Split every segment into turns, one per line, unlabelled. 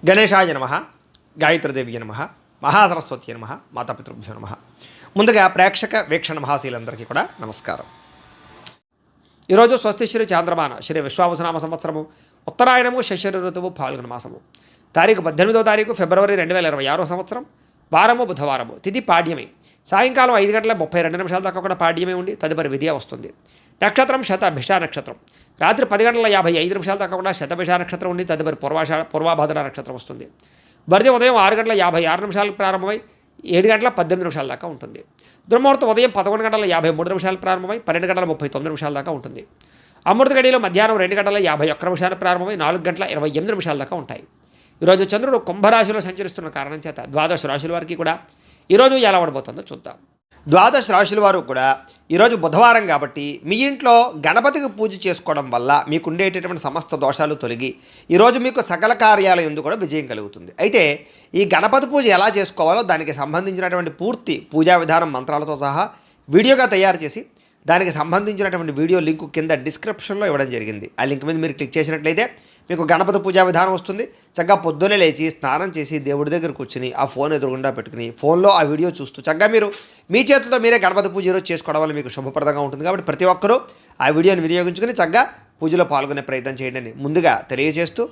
గణేశాయ నమః, గాయత్రీదేవి నమః, మహాసరస్వతి నమః, మాతాపితృభ్యో నమః. ముందుగా ప్రేక్షక వీక్షణ మహాశీలందరికీ కూడా నమస్కారం. ఈరోజు స్వస్తి శ్రీ చాంద్రమాన శ్రీ విశ్వావసనామ సంవత్సరము ఉత్తరాయణము శశిర ఋతువు ఫాల్గుణ మాసము తారీఖు 18వ తారీఖు ఫిబ్రవరి 2026 సంవత్సరం వారము బుధవారము తిథి పాడ్యమి సాయంకాలం 5:32 దాకా కూడా పాడ్యమే ఉండి తదుపరి విధియ వస్తుంది. నక్షత్రం శతభిష నక్షత్రం రాత్రి 10:55 దాకా కూడా శతభిష నక్షత్రం ఉండి తదుపరి పూర్వాభాద్ర నక్షత్రం వస్తుంది. బర్ది ఉదయం 6:56 ప్రారంభమై 7:18 దాకా ఉంటుంది. దుర్ముహూర్తం ఉదయం 11:53 ప్రారంభమై 12:39 దాకా ఉంటుంది. అమృత గడియలు మధ్యాహ్నం 2:51 ప్రారంభమై 4:28 దాకా ఉంటాయి. ఈరోజు చంద్రుడు కుంభరాశిలో సంచరిస్తున్న కారణం చేత ద్వాదశ రాశుల వారికి కూడా ఈరోజు ఎలా ఉండబోతుందో చూద్దాం. ద్వాదశ రాశుల వారు కూడా ఈరోజు బుధవారం కాబట్టి మీ ఇంట్లో గణపతికి పూజ చేసుకోవడం వల్ల మీకు ఉండేటటువంటి సమస్త దోషాలు తొలగి ఈరోజు మీకు సకల కార్యాలయం ఎందుకు కూడా విజయం కలుగుతుంది. అయితే ఈ గణపతి పూజ ఎలా చేసుకోవాలో దానికి సంబంధించినటువంటి పూర్తి పూజా విధానం మంత్రాలతో సహా వీడియోగా తయారు చేసి దానికి సంబంధించినటువంటి వీడియో లింకు కింద డిస్క్రిప్షన్లో ఇవ్వడం జరిగింది. ఆ లింక్ మీద మీరు క్లిక్ చేసినట్లయితే మీకు గణపతి పూజా విధానం వస్తుంది. చక్కగా పొద్దున్నే లేచి స్నానం చేసి దేవుడి దగ్గర కూర్చుని ఆ ఫోన్ ఎదురుగుండా పెట్టుకుని ఫోన్లో ఆ వీడియో చూస్తూ చక్కగా మీరు మీ చేతులతో మీరే గణపతి పూజ ఈరోజు చేసుకోవడం వల్ల మీకు శుభప్రదంగా ఉంటుంది. కాబట్టి ప్రతి ఒక్కరూ ఆ వీడియోని వినియోగించుకుని చక్కగా పూజలో పాల్గొనే ప్రయత్నం చేయండి అని ముందుగా తెలియజేస్తూ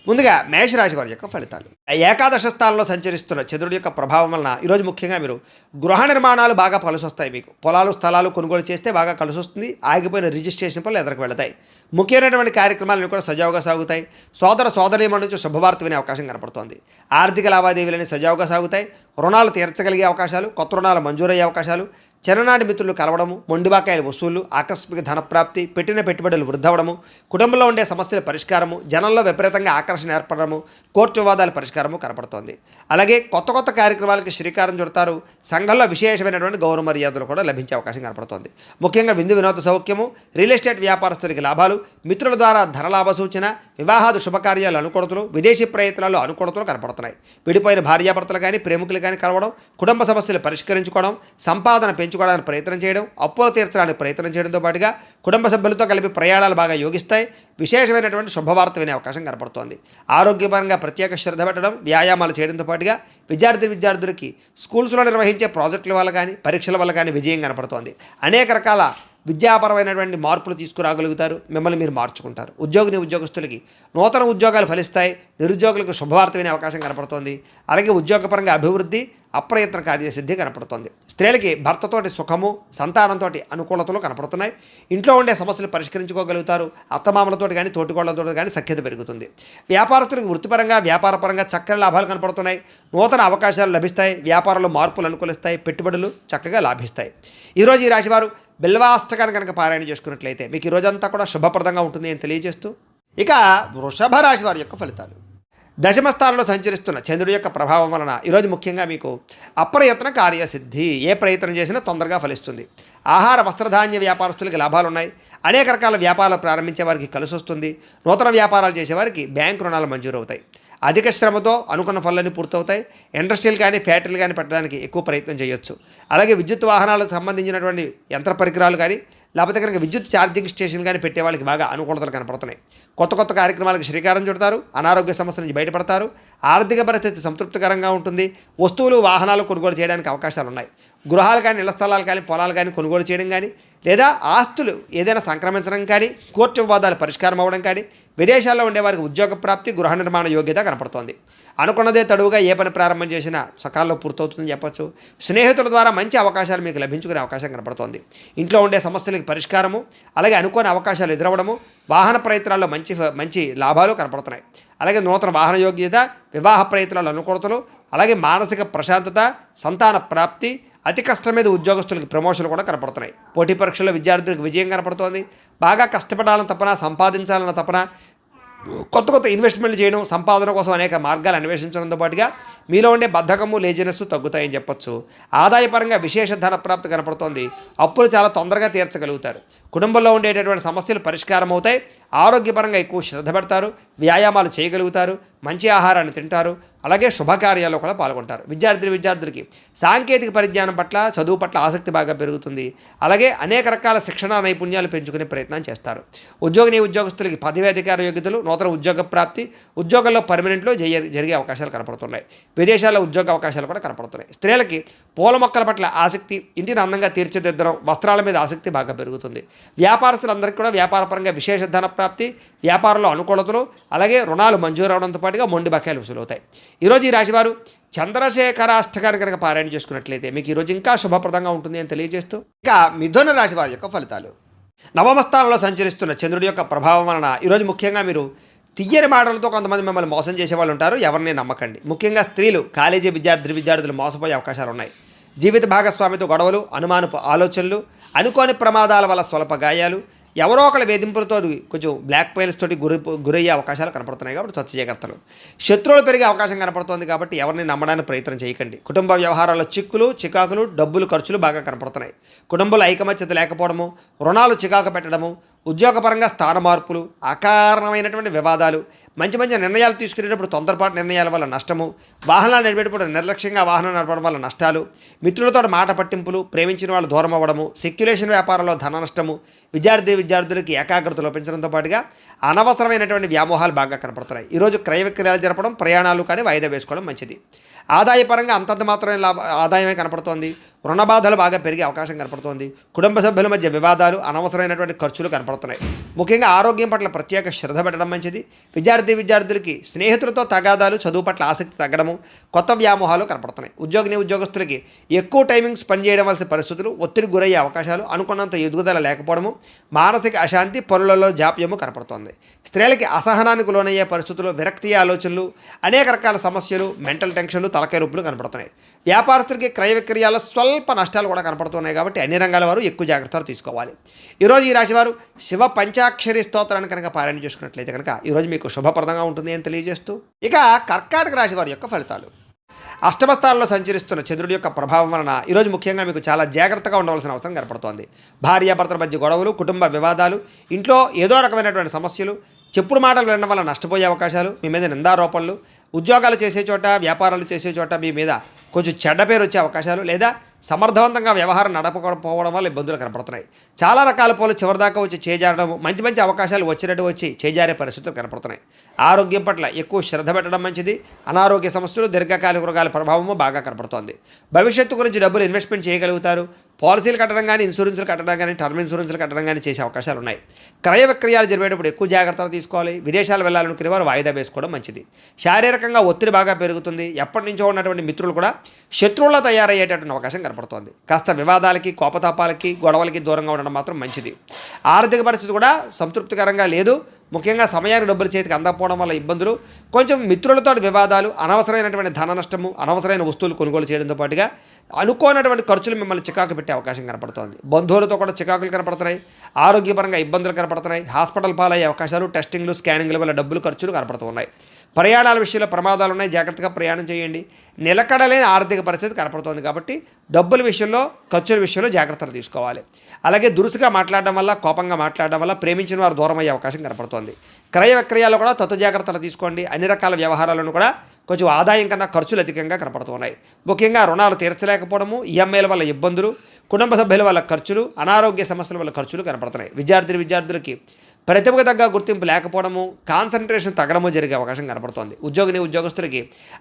ముందుగా మేషరాశి వారి యొక్క ఫలితాలు. ఏకాదశ స్థానంలో సంచరిస్తున్న చంద్రుడి యొక్క ప్రభావం వలన ఈరోజు ముఖ్యంగా మీరు గృహ నిర్మాణాలు బాగా కలిసి వస్తాయి. మీకు పొలాలు స్థలాలు కొనుగోలు చేస్తే బాగా కలిసి వస్తుంది. ఆగిపోయిన రిజిస్ట్రేషన్ పనులు ఎదురుకు వెళతాయి. ముఖ్యమైనటువంటి కార్యక్రమాలు కూడా సజావుగా సాగుతాయి. సోదర సోదరీమణుల నుంచి శుభవార్త వినే అవకాశం కనపడుతోంది. ఆర్థిక లావాదేవీలని సజావుగా సాగుతాయి. రుణాలు తీర్చగలిగే అవకాశాలు, కొత్త రుణాలు మంజూరయ్యే అవకాశాలు, చిన్ననాటి మిత్రులు కలవడము, మొండిబాకాయల వసూళ్లు, ఆకస్మిక ధనప్రాప్తి, పెట్టిన పెట్టుబడులు వృద్ధవడము, కుటుంబంలో ఉండే సమస్యల పరిష్కారము, జనంలో విపరీతంగా ఆకర్షణ ఏర్పడము, కోర్టు వివాదాల పరిష్కారము కనపడుతోంది. అలాగే కొత్త కొత్త కార్యక్రమాలకి శ్రీకారం చుడతారు. సంఘంలో విశేషమైనటువంటి గౌరవ మర్యాదలు కూడా లభించే అవకాశం కనపడుతోంది. ముఖ్యంగా విందు వినోద సౌఖ్యము, రియల్ ఎస్టేట్ వ్యాపారస్తులకి లాభాలు, మిత్రుల ద్వారా ధనలాభ సూచన, వివాహాది శుభకార్యాలు అనుకూలతలు, విదేశీ ప్రయత్నాలు అనుకూలతలు కనపడుతున్నాయి. విడిపోయిన భార్యాభర్తలు కానీ ప్రేమికులు కానీ కలవడం, కుటుంబ సమస్యలు పరిష్కరించుకోవడం, సంపాదన పెంచుకోవడానికి ప్రయత్నం చేయడం, అప్పులు తీర్చడానికి ప్రయత్నం చేయడంతో పాటుగా కుటుంబ సభ్యులతో కలిపి ప్రయాణాలు బాగా యోగిస్తాయి. విశేషమైనటువంటి శుభవార్త వినే అవకాశం కనపడుతోంది. ఆరోగ్యపరంగా ప్రత్యేక శ్రద్ధ పెట్టడం, వ్యాయామాలు చేయడంతో పాటుగా విద్యార్థులకి స్కూల్స్లో నిర్వహించే ప్రాజెక్టుల వల్ల కానీ పరీక్షల వల్ల కానీ విజయం కనపడుతోంది. అనేక రకాల విద్యాపరమైనటువంటి మార్పులు తీసుకురాగలుగుతారు. మిమ్మల్ని మీరు మార్చుకుంటారు. ఉద్యోగస్తులకి నూతన ఉద్యోగాలు ఫలిస్తాయి. నిరుద్యోగులకు శుభవార్త వినే అవకాశం కనపడుతోంది. అలాగే ఉద్యోగపరంగా అభివృద్ధి, అప్రయత్న కార్యసిద్ధి కనపడుతోంది. స్త్రీలకి భర్తతోటి సుఖము, సంతానంతో అనుకూలతలు కనపడుతున్నాయి. ఇంట్లో ఉండే సమస్యలు పరిష్కరించుకోగలుగుతారు. అత్తమామలతో కానీ తోటికోళ్లతో కానీ సఖ్యత పెరుగుతుంది. వ్యాపారస్తులకు వృత్తిపరంగా వ్యాపారపరంగా చక్కని లాభాలు కనపడుతున్నాయి. నూతన అవకాశాలు లభిస్తాయి. వ్యాపారంలో మార్పులు అనుకూలిస్తాయి. పెట్టుబడులు చక్కగా లాభిస్తాయి. ఈరోజు ఈ రాశివారు బిల్వాష్టకాన్ని కనుక పారాయణ చేసుకున్నట్లయితే మీకు ఈ రోజంతా కూడా శుభప్రదంగా ఉంటుంది అని తెలియజేస్తూ ఇక వృషభ రాశి వారి యొక్క ఫలితాలు. దశమ స్థానంలో సంచరిస్తున్న చంద్రుడి యొక్క ప్రభావం వలన ఈరోజు ముఖ్యంగా మీకు అప్రయత్న కార్యసిద్ధి. ఏ ప్రయత్నం చేసినా తొందరగా ఫలిస్తుంది. ఆహార వస్త్రధాన్య వ్యాపారస్తులకి లాభాలు ఉన్నాయి. అనేక రకాల వ్యాపారాలు ప్రారంభించే వారికి కలిసి వస్తుంది. నూతన వ్యాపారాలు చేసేవారికి బ్యాంకు రుణాలు మంజూరు అవుతాయి. అధిక శ్రమతో అనుకున్న పనులన్నీ పూర్తవుతాయి. ఇండస్ట్రీలు కానీ ఫ్యాక్టరీలు కానీ పెట్టడానికి ఎక్కువ ప్రయత్నం చేయొచ్చు. అలాగే విద్యుత్ వాహనాలకు సంబంధించినటువంటి యంత్ర పరికరాలు కానీ లేకపోతే కనుక విద్యుత్ ఛార్జింగ్ స్టేషన్ కానీ పెట్టే వాళ్ళకి బాగా అనుకూలతలు కనపడుతున్నాయి. కొత్త కొత్త కార్యక్రమాలకు శ్రీకారం చుడతారు. అనారోగ్య సమస్యల నుంచి బయటపడతారు. ఆర్థిక పరిస్థితి సంతృప్తికరంగా ఉంటుంది. వస్తువులు వాహనాలు కొనుగోలు చేయడానికి అవకాశాలు ఉన్నాయి. గృహాలు కానీ ఇళ్ల స్థలాలు కానీ పొలాలు కానీ కొనుగోలు చేయడం కానీ లేదా ఆస్తులు ఏదైనా సంక్రమించడం కానీ కోర్టు వివాదాలు పరిష్కారం అవ్వడం కానీ విదేశాల్లో ఉండేవారికి ఉద్యోగ ప్రాప్తి, గృహ నిర్మాణ యోగ్యత కనపడుతోంది. అనుకున్నదే తడువుగా ఏ పని ప్రారంభం చేసినా సకాలంలో పూర్తవుతుందని చెప్పొచ్చు. స్నేహితుల ద్వారా మంచి అవకాశాలు మీకు లభించుకునే అవకాశం కనపడుతోంది. ఇంట్లో ఉండే సమస్యలకు పరిష్కారము, అలాగే అనుకోని అవకాశాలు ఎదురవ్వడము, వాహన ప్రయత్నాల్లో మంచి లాభాలు కనపడుతున్నాయి. అలాగే నూతన వాహన యోగ్యత, వివాహ ప్రయత్నాలు అనుకూలతలు, అలాగే మానసిక ప్రశాంతత, సంతాన ప్రాప్తి, అతి కష్టం మీద ఉద్యోగస్తులకు ప్రమోషన్లు కూడా కనపడుతున్నాయి. పోటీ పరీక్షల్లో విద్యార్థులకు విజయం కనపడుతోంది. బాగా కష్టపడాలని తపన, సంపాదించాలన్న తపన, కొత్త కొత్త ఇన్వెస్ట్మెంట్లు చేయడం, సంపాదన కోసం అనేక మార్గాలు అన్వేషించడంతో పాటుగా మీలో ఉండే బద్ధకము, లేజినెస్ తగ్గుతాయని చెప్పొచ్చు. ఆదాయపరంగా విశేష ధన ప్రాప్తి కనపడుతోంది. అప్పులు చాలా తొందరగా తీర్చగలుగుతారు. కుటుంబంలో ఉండేటటువంటి సమస్యలు పరిష్కారం అవుతాయి. ఆరోగ్యపరంగా ఎక్కువ శ్రద్ధ పెడతారు. వ్యాయామాలు చేయగలుగుతారు. మంచి ఆహారాన్ని తింటారు. అలాగే శుభకార్యాల్లో కూడా పాల్గొంటారు. విద్యార్థులకి సాంకేతిక పరిజ్ఞానం పట్ల, చదువు పట్ల ఆసక్తి బాగా పెరుగుతుంది. అలాగే అనేక రకాల శిక్షణ నైపుణ్యాలు పెంచుకునే ప్రయత్నం చేస్తారు. ఉద్యోగస్తులకి పదవి అధికార యోగ్యతలు, నూతన ఉద్యోగ ప్రాప్తి, ఉద్యోగంలో పర్మనెంట్లో జరిగే అవకాశాలు కనపడుతున్నాయి. విదేశాల్లో ఉద్యోగ అవకాశాలు కూడా కనపడుతున్నాయి. స్త్రీలకి పూల మొక్కల పట్ల ఆసక్తి, ఇంటిని అందంగా తీర్చిదిద్దడం, వస్త్రాల మీద ఆసక్తి బాగా పెరుగుతుంది. వ్యాపారస్తులందరికీ కూడా వ్యాపారపరంగా విశేష ధన ప్రాప్తి, వ్యాపారంలో అనుకూలతలు, అలాగే రుణాలు మంజూరు అవడంతో పాటుగా మొండి బకాయిలు వసూలవుతాయి. ఈరోజు ఈ రాశివారు చంద్రశేఖరాష్టకాన్ని కనుక పారాయణ చేసుకున్నట్లయితే మీకు ఈరోజు ఇంకా శుభప్రదంగా ఉంటుంది అని తెలియజేస్తూ, ఇక మిథున రాశి వారి యొక్క ఫలితాలు. నవమ స్థానంలో సంచరిస్తున్న చంద్రుడి యొక్క ప్రభావం వలన ఈరోజు ముఖ్యంగా మీరు తియ్యని మాటలతో కొంతమంది మిమ్మల్ని మోసం చేసే వాళ్ళు ఉంటారు. ఎవరిని నమ్మకండి. ముఖ్యంగా స్త్రీలు, కాలేజీ విద్యార్థులు మోసపోయే అవకాశాలు ఉన్నాయి. జీవిత భాగస్వామితో గొడవలు, అనుమానపు ఆలోచనలు, అనుకోని ప్రమాదాల వల్ల స్వల్ప గాయాలు, ఎవరో ఒకళ్ళ వేధింపులతో కొంచెం బ్లాక్ మెయిల్స్ తోటి గురయ్యే అవకాశాలు కనపడుతున్నాయి. కాబట్టి స్వచ్ఛ జాగ్రత్తలు. శత్రువులు పెరిగే అవకాశం కనపడుతుంది. కాబట్టి ఎవరిని నమ్మడానికి ప్రయత్నం చేయకండి. కుటుంబ వ్యవహారాల్లో చికాకులు, డబ్బులు ఖర్చులు బాగా కనపడుతున్నాయి. కుటుంబంలో ఐకమత్యత లేకపోవడము, రుణాలు చికాకు పెట్టడము, ఉద్యోగపరంగా స్థాన మార్పులు, అకారణమైనటువంటి వివాదాలు, మంచి నిర్ణయాలు తీసుకునేటప్పుడు తొందరపాటు నిర్ణయాల వల్ల నష్టము, వాహనాలు నడిపేటప్పుడు నిర్లక్ష్యంగా వాహనం నడపడం వల్ల నష్టాలు, మిత్రులతో మాట పట్టింపులు, ప్రేమించిన వాళ్ళు దూరం అవ్వడము, సెక్యులేషన్ వ్యాపారంలో ధన నష్టము, విద్యార్థులకి ఏకాగ్రత లోపించడంతో పాటుగా అనవసరమైనటువంటి వ్యామోహాలు బాగా కనపడుతున్నాయి. ఈరోజు క్రయ విక్రయాలు జరపడం, ప్రయాణాలు కానీ వాయిదా వేసుకోవడం మంచిది. ఆదాయపరంగా అంతంత మాత్రమే ఆదాయమే కనపడుతోంది. రుణ బాధలు బాగా పెరిగే అవకాశం కనపడుతోంది. కుటుంబ సభ్యుల మధ్య వివాదాలు, అనవసరమైనటువంటి ఖర్చులు కనపడుతున్నాయి. ముఖ్యంగా ఆరోగ్యం పట్ల ప్రత్యేక శ్రద్ధ పెట్టడం మంచిది. విద్యార్థులకి స్నేహితులతో తగాదాలు, చదువు పట్ల ఆసక్తి తగ్గడము, కొత్త వ్యామోహాలు కనపడుతున్నాయి. ఉద్యోగస్తులకి ఎక్కువ టైమింగ్ స్పెండ్ చేయడం వలసిన పరిస్థితులు, ఒత్తిడికి గురయ్యే అవకాశాలు, అనుకున్నంత ఎదుగుదల లేకపోవడము, మానసిక అశాంతి, పనులలో జాప్యము కనపడుతోంది. స్త్రీలకి అసహనానికి లోనయ్యే పరిస్థితులు, విరక్తి ఆలోచనలు, అనేక రకాల సమస్యలు, మెంటల్ టెన్షన్లు, తలకాయ రొప్పులు కనపడుతున్నాయి. వ్యాపారస్తులకి క్రయ విక్రయాల్లో స్వల్ప నష్టాలు కూడా కనపడుతున్నాయి. కాబట్టి అన్ని రంగాల వారు ఎక్కువ జాగ్రత్తలు తీసుకోవాలి. ఈరోజు ఈ రాశి వారు శివ పంచాక్షరి స్తోత్రాన్ని కనుక పారాయణ చేసుకున్నట్లయితే కనుక ఈరోజు మీకు శుభప్రదంగా ఉంటుంది అని తెలియజేస్తూ, ఇక కర్కాటక రాశి వారి యొక్క ఫలితాలు. అష్టమ స్థానంలో సంచరిస్తున్న చంద్రుడి యొక్క ప్రభావం వలన ఈరోజు ముఖ్యంగా మీకు చాలా జాగ్రత్తగా ఉండవలసిన అవసరం కనపడుతోంది. భార్యాభర్తల మధ్య గొడవలు, కుటుంబ వివాదాలు, ఇంట్లో ఏదో రకమైనటువంటి సమస్యలు, చెప్పుడు మాటలు వినడం వల్ల నష్టపోయే అవకాశాలు, మీ మీద నిందారోపణలు, ఉద్యోగాలు చేసే చోట, వ్యాపారాలు చేసే చోట మీ మీద కొంచెం చెడ్డ పేరు వచ్చే అవకాశాలు, లేదా సమర్థవంతంగా వ్యవహారం నడపకపోవడం వల్ల ఇబ్బందులు కనపడుతున్నాయి. చాలా రకాల పోలు చివరిదాకా వచ్చి చేజారడం, మంచి అవకాశాలు వచ్చినట్టు వచ్చి చేజారే పరిస్థితులు కనపడుతున్నాయి. ఆరోగ్యం పట్ల ఎక్కువ శ్రద్ధ పెట్టడం మంచిది. అనారోగ్య సమస్యలు, దీర్ఘకాలిక రోగాల ప్రభావము బాగా కనపడుతోంది. భవిష్యత్తు గురించి డబ్బులు ఇన్వెస్ట్మెంట్ చేయగలుగుతారు. పాలసీలు కట్టడం కానీ, ఇన్సూరెన్స్లు కట్టడం కానీ, టర్మ్ ఇన్సూరెన్స్లు కట్టడం కానీ చేసే అవకాశాలు ఉన్నాయి. క్రయ విక్రయాలు జరిగేటప్పుడు ఎక్కువ జాగ్రత్తలు తీసుకోవాలి. విదేశాలు వెళ్ళాలనుకునే వారు వాయిదా వేసుకోవడం మంచిది. శారీరకంగా ఒత్తిడి బాగా పెరుగుతుంది. ఎప్పటి నుంచో ఉన్నటువంటి మిత్రులు కూడా శత్రువులా తయారయ్యేటటువంటి అవకాశం కనపడుతోంది. కాస్త వివాదాలకి, కోపతాపాలకి, గొడవలకి దూరంగా ఉండడం మాత్రం మంచిది. ఆర్థిక పరిస్థితి కూడా సంతృప్తికరంగా లేదు. ముఖ్యంగా సమయానికి డబ్బులు చేతికి అందకపోవడం వల్ల ఇబ్బందులు, కొంచెం మిత్రులతో వివాదాలు, అనవసరమైనటువంటి ధన నష్టము, అనవసరమైన వస్తువులు కొనుగోలు చేయడంతో పాటుగా అనుకోనటువంటి ఖర్చులు మిమ్మల్ని చికాకు పెట్టే అవకాశం కనపడుతోంది. బంధువులతో కూడా చికాకులు కనపడుతున్నాయి. ఆరోగ్యపరంగా ఇబ్బందులు కనపడుతున్నాయి. హాస్పిటల్ పాలయ్యే అవకాశాలు, టెస్టింగ్లు, స్కానింగ్ల వల్ల డబ్బులు ఖర్చులు కనపడుతున్నాయి. ప్రయాణాల విషయంలో ప్రమాదాలు ఉన్నాయి. జాగ్రత్తగా ప్రయాణం చేయండి. నిలకడలేని ఆర్థిక పరిస్థితి కనపడుతోంది. కాబట్టి డబ్బుల విషయంలో, ఖర్చుల విషయంలో జాగ్రత్తలు తీసుకోవాలి. అలాగే దురుసుగా మాట్లాడడం వల్ల, కోపంగా మాట్లాడడం వల్ల ప్రేమించిన వారు దూరం అయ్యే అవకాశం కనపడుతోంది. క్రయ విక్రయాల్లో కూడా జాగ్రత్తలు తీసుకోండి. అన్ని రకాల వ్యవహారాలను కూడా కొంచెం ఆదాయం కన్నా ఖర్చులు అధికంగా కనపడుతున్నాయి. ముఖ్యంగా రుణాలు తీర్చలేకపోవడము, ఈఎంఐల వల్ల ఇబ్బందులు, కుటుంబ సభ్యుల వల్ల ఖర్చులు, అనారోగ్య సమస్యల వల్ల ఖర్చులు కనపడుతున్నాయి. విద్యార్థులకి ప్రతిభకు తగ్గ గుర్తింపు లేకపోవడము, కాన్సన్ట్రేషన్ తగ్గడము జరిగే అవకాశం కనపడుతోంది. ఉద్యోగస్తులకి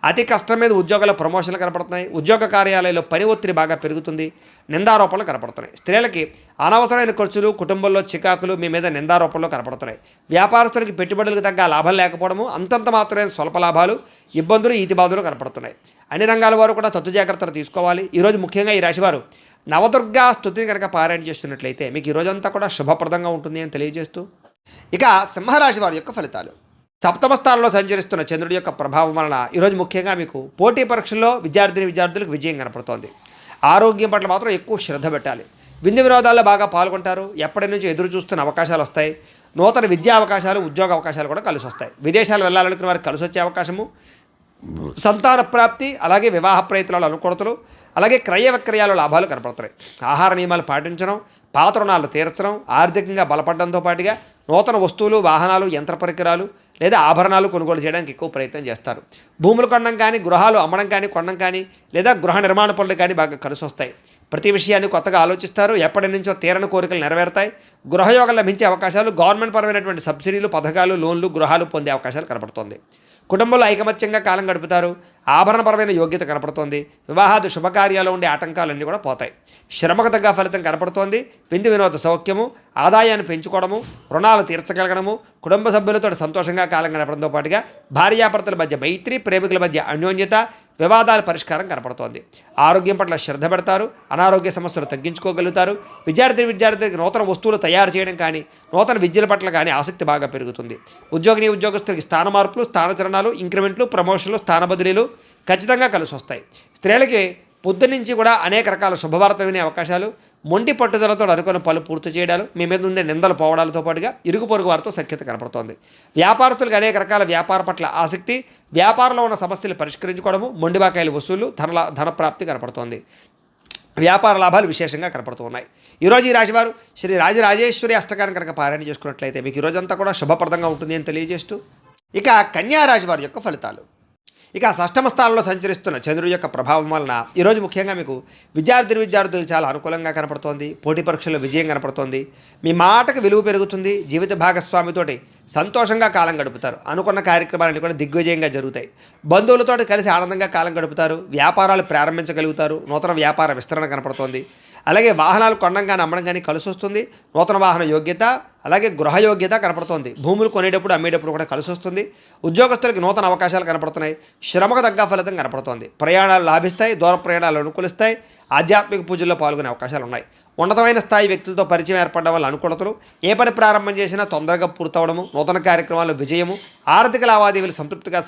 అతి కష్టం మీద ఉద్యోగాల ప్రమోషన్లు కనపడుతున్నాయి. ఉద్యోగ కార్యాలయంలో పని ఒత్తిడి బాగా పెరుగుతుంది. నిందారోపణలు కనపడుతున్నాయి. స్త్రీలకి అనవసరమైన ఖర్చులు, కుటుంబంలో చికాకులు, మీ మీద నిందారోపణలు కనపడుతున్నాయి. వ్యాపారస్తులకి పెట్టుబడులకు తగ్గ లాభం లేకపోవడము, అంతంత మాత్రమే స్వల్ప లాభాలు, ఇబ్బందులు, ఈతిబాధలు కనపడుతున్నాయి. అన్ని రంగాల వారు కూడా జాగ్రత్తలు తీసుకోవాలి. ఈరోజు ముఖ్యంగా ఈ రాశివారు నవదుర్గా స్తుతిని కనుక పారాయణ చేస్తున్నట్లయితే మీకు ఈ రోజంతా కూడా శుభప్రదంగా ఉంటుంది అని తెలియజేస్తూ, ఇక సింహరాశి వారి యొక్క ఫలితాలు. సప్తమ స్థానంలో సంచరిస్తున్న చంద్రుడి యొక్క ప్రభావం వలన ఈరోజు ముఖ్యంగా మీకు పోటీ పరీక్షల్లో విద్యార్థులకు విజయం కనపడుతోంది. ఆరోగ్యం పట్ల మాత్రం ఎక్కువ శ్రద్ధ పెట్టాలి. విందు వినోదాల్లో బాగా పాల్గొంటారు. ఎప్పటి నుంచి ఎదురు చూస్తున్న అవకాశాలు వస్తాయి. నూతన విద్యా అవకాశాలు, ఉద్యోగ అవకాశాలు కూడా కలిసి వస్తాయి. విదేశాలు వెళ్ళాలనుకున్న వారికి కలిసి వచ్చే అవకాశము, సంతాన ప్రాప్తి, అలాగే వివాహ ప్రయత్నాలు అనుకూలతలు, అలాగే క్రయ విక్రయాలు లాభాలు కనపడుతున్నాయి. ఆహార నియమాలు పాటించడం, పాత రుణాలు తీర్చడం, ఆర్థికంగా బలపడడంతో పాటుగా నూతన వస్తువులు, వాహనాలు, యంత్ర పరికరాలు, లేదా ఆభరణాలు కొనుగోలు చేయడానికి ఎక్కువ ప్రయత్నం చేస్తారు. భూములు కొనడం కానీ, గృహాలు అమ్మడం కానీ, కొనడం కానీ, లేదా గృహ నిర్మాణ పనులు కానీ బాగా కలిసి వస్తాయి. ప్రతి విషయాన్ని కొత్తగా ఆలోచిస్తారు. ఎప్పటి నుంచో తీరని కోరికలు నెరవేరుతాయి. గృహయోగం లభించే అవకాశాలు, గవర్నమెంట్ పరమైనటువంటి సబ్సిడీలు, పథకాలు, లోన్లు, గృహాలు పొందే అవకాశాలు కనపడుతుంది. కుటుంబంలో ఐకమత్యంగా కాలం గడుపుతారు. ఆభరణపరమైన యోగ్యత కనపడుతోంది. వివాహాది శుభకార్యాలు ఉండే ఆటంకాలన్నీ కూడా పోతాయి. శ్రమకు తగ్గ ఫలితం కనపడుతోంది. విందు వినోద సౌఖ్యము, ఆదాయాన్ని పెంచుకోవడము, రుణాలు తీర్చగలగడము, కుటుంబ సభ్యులతో సంతోషంగా కాలం గడపడంతో పాటుగా భార్యాభర్తల మధ్య మైత్రి, ప్రేమికుల మధ్య అన్యోన్యత, వివాదాల పరిష్కారం కనపడుతోంది. ఆరోగ్యం పట్ల శ్రద్ధ పెడతారు. అనారోగ్య సమస్యలు తగ్గించుకోగలుగుతారు. విద్యార్థికి నూతన వస్తువులు తయారు చేయడం కానీ, నూతన విద్యల పట్ల కానీ ఆసక్తి బాగా పెరుగుతుంది. ఉద్యోగస్తులకి స్థాన మార్పులు, స్థానచలనాలు, ఇంక్రిమెంట్లు, ప్రమోషన్లు, స్థాన బదిలీలు ఖచ్చితంగా కలిసి వస్తాయి. స్త్రీలకి పొద్దునుంచి కూడా అనేక రకాల శుభవార్త వినే అవకాశాలు, మొండి పట్టుదలతో అనుకున్న పనులు పూర్తి చేయడాలు, మీ మీద ఉండే నిందలు పోవడాలతో పాటుగా ఇరుగు పొరుగు వారితో సఖ్యత కనపడుతోంది. వ్యాపారస్తులకు అనేక రకాల వ్యాపార పట్ల ఆసక్తి, వ్యాపారంలో ఉన్న సమస్యలు పరిష్కరించుకోవడము, మొండిబాకాయల వసూలు, ధనప్రాప్తి కనపడుతోంది. వ్యాపార లాభాలు విశేషంగా కనపడుతూ ఉన్నాయి. ఈరోజు ఈ రాశివారు శ్రీ రాజరాజేశ్వరి అష్టకాన్ని కనుక పారాయణ చేసుకున్నట్లయితే మీకు ఈరోజంతా కూడా శుభప్రదంగా ఉంటుంది అని తెలియజేస్తూ, ఇక కన్యా రాశి వారి యొక్క ఫలితాలు. ఇక షష్టమ స్థానంలో సంచరిస్తున్న చంద్రుడి యొక్క ప్రభావం వలన ఈరోజు ముఖ్యంగా మీకు విద్యార్థులకు చాలా అనుకూలంగా కనపడుతోంది. పోటీ పరీక్షల్లో విజయం కనపడుతోంది. మీ మాటకు విలువ పెరుగుతుంది. జీవిత భాగస్వామితోటి సంతోషంగా కాలం గడుపుతారు. అనుకున్న కార్యక్రమాలన్నీ కూడా దిగ్విజయంగా జరుగుతాయి. బంధువులతో కలిసి ఆనందంగా కాలం గడుపుతారు. వ్యాపారాలు ప్రారంభించగలుగుతారు. నూతన వ్యాపార విస్తరణ కనపడుతోంది. అలాగే వాహనాలు కొనడం కానీ, అమ్మడం కానీ కలిసి వస్తుంది. నూతన వాహన యోగ్యత, అలాగే గృహ యోగ్యత కనపడుతోంది. భూములు కొనేటప్పుడు, అమ్మేటప్పుడు కూడా కలిసి వస్తుంది. ఉద్యోగస్తులకు నూతన అవకాశాలు కనపడుతున్నాయి. శ్రమకు తగ్గ ఫలితం కనపడుతోంది. ప్రయాణాలు లాభిస్తాయి. దూర ప్రయాణాలు అనుకూలిస్తాయి. ఆధ్యాత్మిక పూజల్లో పాల్గొనే అవకాశాలు ఉన్నాయి. ఉన్నతమైన స్థాయి వ్యక్తులతో పరిచయం ఏర్పడడం వల్ల అనుకూలతలు, ఏ పని ప్రారంభం చేసినా తొందరగా పూర్తవడము, నూతన కార్యక్రమాల్లో విజయము, ఆర్థిక లావాదేవీలు సంతృప్తిగా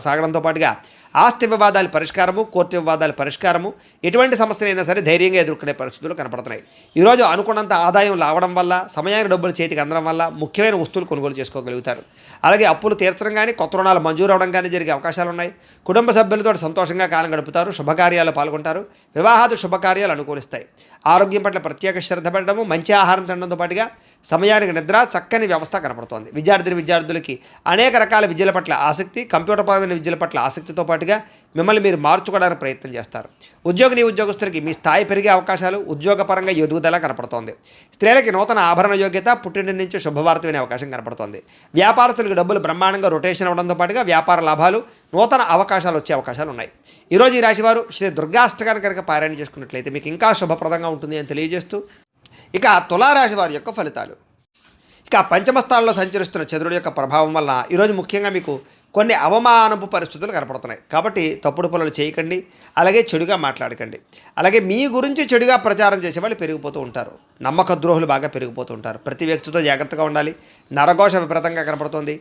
సాగడంతో పాటుగా ఆస్తి వివాదాల పరిష్కారము, కోర్టు వివాదాల పరిష్కారము, ఎటువంటి సమస్యలైనా సరే ధైర్యంగా ఎదుర్కొనే పరిస్థితులు కనపడుతున్నాయి. ఈరోజు అనుకున్నంత ఆదాయం రావడం వల్ల, సమయానికి డబ్బులు చేతికి అందడం వల్ల ముఖ్యమైన వస్తువులు కొనుగోలు చేసుకోగలుగుతారు. అలాగే అప్పులు తీర్చడం కానీ, కొత్త రుణాలు మంజూరు అవడం కానీ జరిగే అవకాశాలు ఉన్నాయి. కుటుంబ సభ్యులతో సంతోషంగా కాలం గడుపుతారు. శుభకార్యాలు పాల్గొంటారు. వివాహాది శుభకార్యాలు అనుకూలిస్తాయి. ఆరోగ్యం పట్ల ప్రత్యేక శ్రద్ధ పెట్టడము, మంచి ఆహారం తినడంతో పాటుగా సమయానికి నిద్ర, చక్కని వ్యవస్థ కనపడుతోంది. విద్యార్థులకి అనేక రకాల విద్యల పట్ల ఆసక్తి, కంప్యూటర్ పరమైన విద్యల పట్ల ఆసక్తితో పాటుగా మిమ్మల్ని మీరు మార్చుకోవడానికి ప్రయత్నం చేస్తారు. ఉద్యోగస్తులకి మీ స్థాయి పెరిగే అవకాశాలు, ఉద్యోగపరంగా ఎదుగుదల కనపడుతోంది. స్త్రీలకి నూతన ఆభరణ యోగ్యత, పుట్టింటి నుంచి శుభవార్త వినే అవకాశం కనపడుతోంది. వ్యాపారస్తులకు డబ్బులు బ్రహ్మాండంగా రొటేషన్ అవ్వడంతో పాటుగా వ్యాపార లాభాలు, నూతన అవకాశాలు వచ్చే అవకాశాలు ఉన్నాయి. ఈరోజు ఈ రాశివారు శ్రీ దుర్గాష్టకాన్ని కనుక పారాయణ చేసుకున్నట్లయితే మీకు ఇంకా శుభప్రదంగా ఉంటుంది అని తెలియజేస్తూ, ఇక తులారాశి వారి యొక్క ఫలితాలు. ఇక పంచమ స్థానంలో సంచరిస్తున్న చంద్రుడి యొక్క ప్రభావం వల్ల ఈరోజు ముఖ్యంగా మీకు కొన్ని అవమానపు పరిస్థితులు కనపడుతున్నాయి. కాబట్టి తప్పుడు పనులు చేయకండి. అలాగే చెడుగా మాట్లాడకండి. అలాగే మీ గురించి చెడుగా ప్రచారం చేసే వాళ్ళు పెరిగిపోతూ ఉంటారు. నమ్మక ద్రోహులు బాగా పెరిగిపోతూ ఉంటారు. ప్రతి వ్యక్తితో జాగ్రత్తగా ఉండాలి. నరఘోష విపరీతంగా కనపడుతుంది.